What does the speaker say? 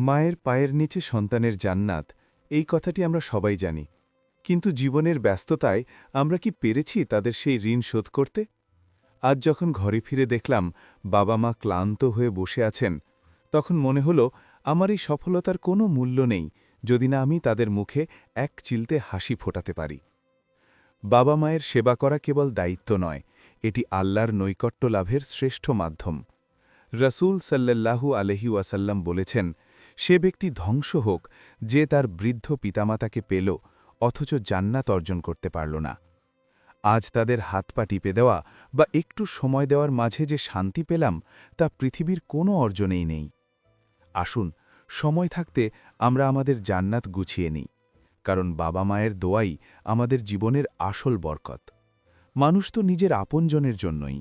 মায়ের পায়ের নিচে সন্তানের জান্নাত, এই কথাটি আমরা সবাই জানি। কিন্তু জীবনের ব্যস্ততায় আমরা কি পেরেছি তাদের সেই ঋণ শোধ করতে? আজ যখন ঘরে ফিরে দেখলাম বাবা মা ক্লান্ত হয়ে বসে আছেন, তখন মনে হলো আমার এই সফলতার কোনো মূল্য নেই যদি না আমি তাদের মুখে এক চিলতে হাসি ফোটাতে পারি। বাবা মায়ের সেবা করা কেবল দায়িত্ব নয়, এটি আল্লাহর নৈকট্য লাভের শ্রেষ্ঠ মাধ্যম। রসূল সাল্লাল্লাহু আলহি ওয়াসাল্লাম বলেছেন, সে ব্যক্তি ধ্বংস হোক যে তার বৃদ্ধ পিতামাতাকে পেল অথচ জান্নাত অর্জন করতে পারল না। আজ তাদের হাত পা টিপে দেওয়া বা একটু সময় দেওয়ার মাঝে যে শান্তি পেলাম তা পৃথিবীর কোনো অর্জনেই নেই। আসুন, সময় থাকতে আমরা আমাদের জান্নাত গুছিয়ে নিই, কারণ বাবা মায়ের দোয়াই আমাদের জীবনের আসল বরকত। মানুষ তো নিজের আপনজনের জন্যই।